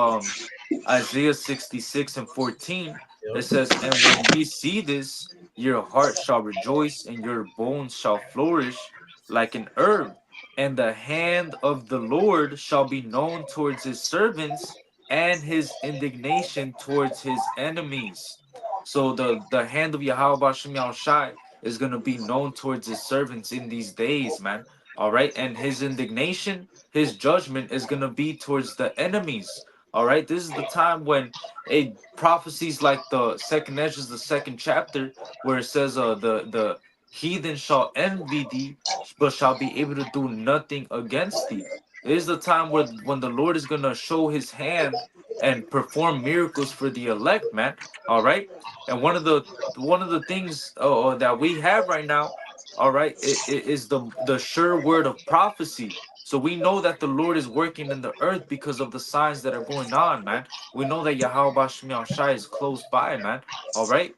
Isaiah 66 and 14, it Yep. says, and when ye see this, your heart shall rejoice, and your bones shall flourish like an herb, and the hand of the Lord shall be known towards his servants, and his indignation towards his enemies. So the hand of Yahweh Bashem Yahushai is gonna be known towards his servants in these days, man. All right, and his indignation, his judgment is gonna be towards the enemies. All right, this is the time when a prophecies like the second Ezra, the second chapter, where it says, the heathen shall envy thee, but shall be able to do nothing against thee. It is the time where when the Lord is gonna show His hand and perform miracles for the elect, man. All right, and one of the things that we have right now, all right, it is the sure word of prophecy. So we know that the Lord is working in the earth because of the signs that are going on, man. We know that Yahweh Shemiel Shai is close by, man. All right.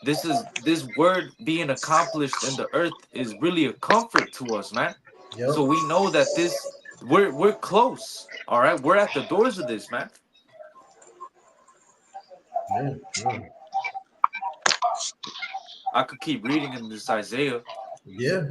This word being accomplished in the earth is really a comfort to us, man. Yep. So we know that we're close. All right. We're at the doors of this, man. Yeah. Yeah. I could keep reading in this Isaiah. Yeah.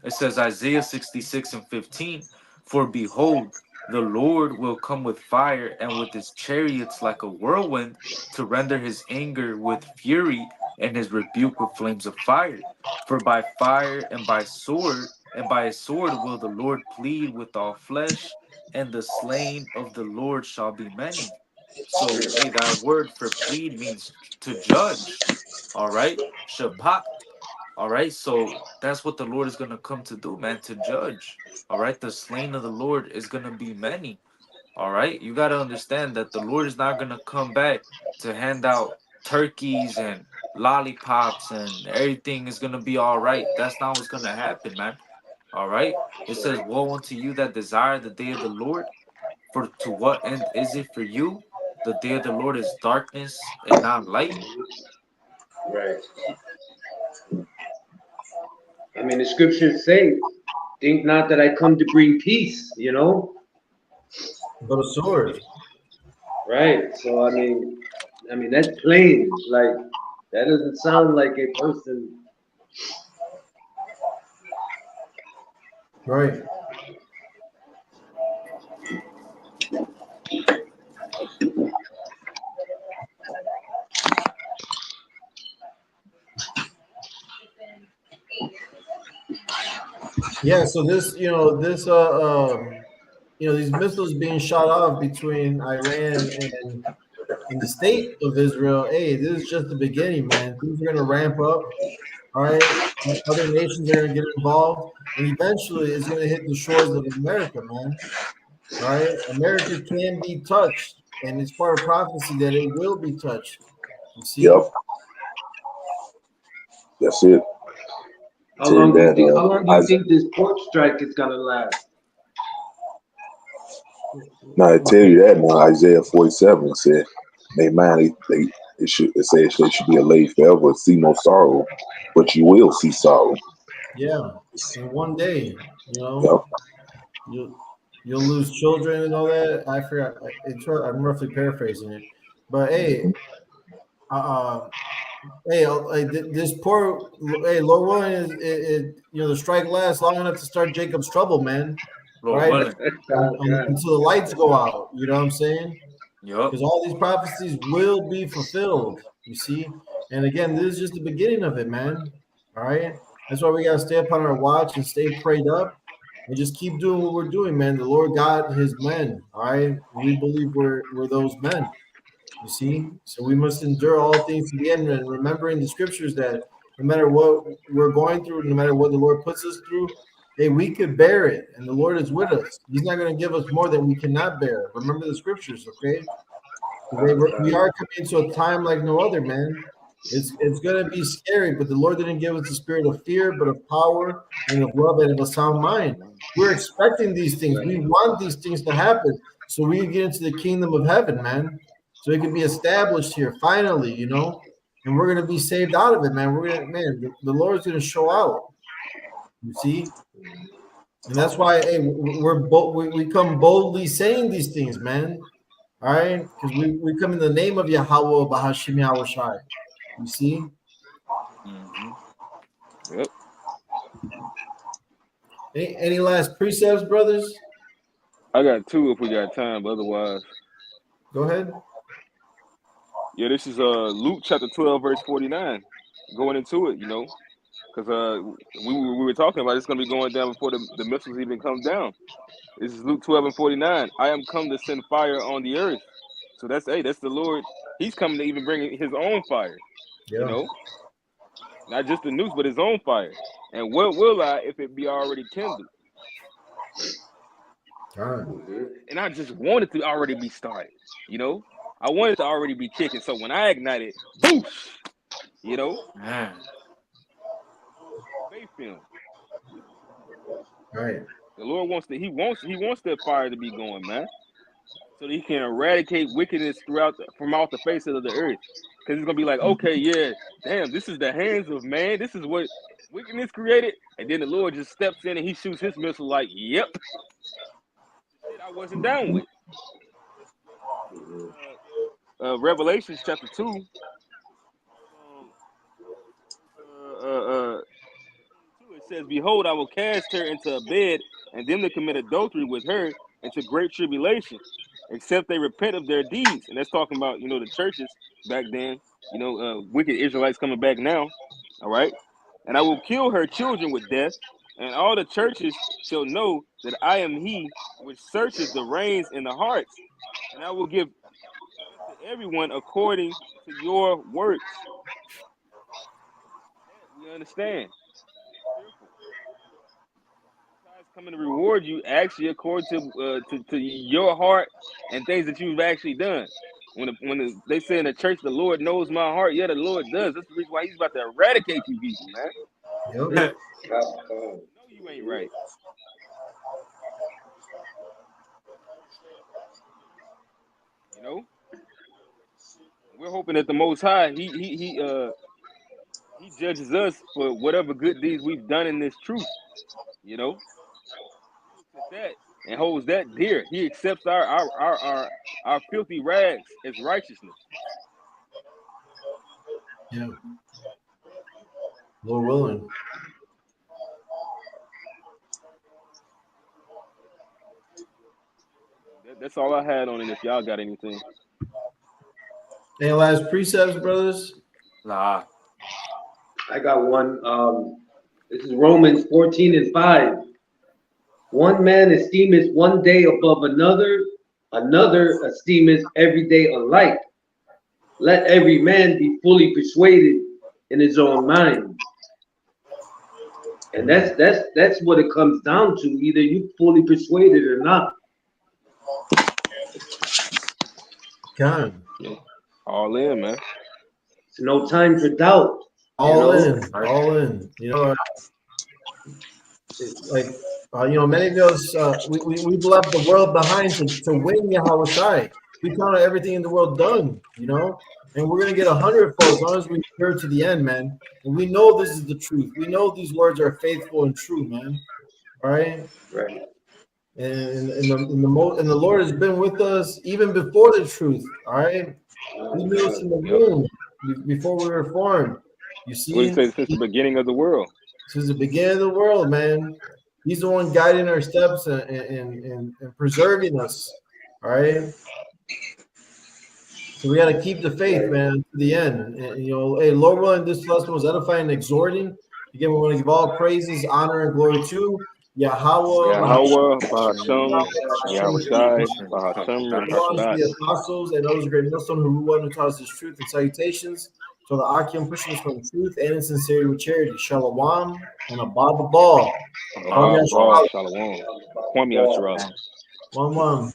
It says Isaiah 66 and 15, for behold, the Lord will come with fire and with his chariots like a whirlwind to render his anger with fury and his rebuke with flames of fire. For by fire and by sword and by a sword will the Lord plead with all flesh, and the slain of the Lord shall be many. So, hey, that word for plead means to judge. All right. Shapat. All right, so that's what the Lord is gonna come to do, man, to judge. All right, the slain of the Lord is gonna be many. All right, you gotta understand that the Lord is not gonna come back to hand out turkeys and lollipops and everything is gonna be all right. That's not what's gonna happen, man. All right, it says, "Woe unto you that desire the day of the Lord, for to what end is it for you? The day of the Lord is darkness and not light." Right. I mean, the scriptures say, "Think not that I come to bring peace." You know, But a sword. right? So I mean that's plain. Like that doesn't sound like a person. Right. Yeah. So this, these missiles being shot off between Iran and the state of Israel. Hey, this is just the beginning, man. Things are gonna ramp up. All right. Other nations are gonna get involved, and eventually it's gonna hit the shores of America, man. All right. America can be touched, and it's part of prophecy that it will be touched. You see? Yep, that's it. How Tell you long do you that. think? How long do I you think this port strike is gonna last? now I tell you that now. Isaiah 47 said, "They mind they should it says they should be allayed forever, see no sorrow, but you will see sorrow." Yeah. And one day, Yep. you'll you'll lose children and all that. I forgot. I'm roughly paraphrasing it, but hey, uh, hey, this poor, hey, Lord willing, the strike lasts long enough to start Jacob's trouble, man. All Lord right, willing. Oh, God. until the lights go out. You know what I'm saying? Yup. Because all these prophecies will be fulfilled. You see, and again, this is just the beginning of it, man. All right, that's why we gotta stay up on our watch and stay prayed up, and just keep doing what we're doing, man. The Lord got His men. All right, we believe we're those men. You see, so we must endure all things to the end, and remembering the scriptures that no matter what we're going through, no matter what the Lord puts us through, hey, we could bear it, and the Lord is with us. He's not going to give us more than we cannot bear. Remember the scriptures, okay? We are coming into a time like no other, man. It's going to be scary, but the Lord didn't give us a spirit of fear, but of power and of love and of a sound mind. We're expecting these things. We want these things to happen so we can get into the kingdom of heaven, man. So it can be established here finally, and we're going to be saved out of it, man. The Lord's going to show out. You see, and that's why, hey, we come boldly saying these things, man. All right, because we come in the name of Yahweh Bahashim Yahweh Shai. You see? Mm-hmm. Yep. Any last precepts, brothers? I got two if we got time, but otherwise, Go ahead. yeah, this is Luke chapter 12, verse 49. Going into it, because we were talking about it's gonna be going down before the missiles even come down. This is Luke 12 and 49. I am come to send fire on the earth. So that's the Lord. He's coming to even bring his own fire, you Yeah. know, not just the nukes, but his own fire. And what will I if it be already kindled? All right. And I just want it to already be started, I want it to already be kicking. So when I ignite it, boosh, Man. faith film. All right. The Lord wants that fire to be going, man, so that he can eradicate wickedness from out the face of the earth. Because it's gonna be like, okay, yeah, damn, this is the hands of man. This is what wickedness created, and then the Lord just steps in and he shoots his missile like, yep, shit I wasn't down with. Revelation chapter 2. It says, "Behold, I will cast her into a bed, and them that commit adultery with her into great tribulation, except they repent of their deeds." And that's talking about, the churches back then, wicked Israelites coming back now. All right. "And I will kill her children with death, and all the churches shall know that I am he which searcheth the reins and the hearts, and I will give to everyone according to your works." We understand. God's coming to reward you actually according to your heart and things that you've actually done. When they say in the church, the Lord knows my heart, yeah, the Lord does. That's the reason why he's about to eradicate you people, man. Yep. No, you ain't right. We're hoping that the Most High, he judges us for whatever good deeds we've done in this truth. He looks at that and holds that dear. He accepts our filthy rags as righteousness. Yeah. Lord willing. That's all I had on it. If y'all got anything. Any last precepts, brothers? Nah. I got one. This is Romans 14:5. One man esteemeth one day above another, another esteemeth every day alike. Let every man be fully persuaded in his own mind. And that's what it comes down to. Either you fully persuaded or not. God. All in, man. It's no time for doubt. All in. Many of us, we've left the world behind to win Yahushai. We counted everything in the world done, and we're going to get 100-fold as long as we adhere to the end, man. And we know this is the truth. We know these words are faithful and true, man. All right? Right. And the Lord has been with us even before the truth, all right? He knew us in the womb before we were formed. You see? What do you say, since the beginning of the world? Since the beginning of the world, man. He's the one guiding our steps and preserving us. All right. So we got to keep the faith, man, to the end. And, hey, Lord willing, this lesson was edifying and exhorting. Again, we want to give all praises, honor, and glory to Yahweh, Bahasham, Yahushai, Bahasham, the apostles, and those great millstone who rule and taught us this truth and salutations. So the Akim pushing us from the truth and in sincerity with charity. Shalom and above the ball. Shalom. Kwame Yashara. One.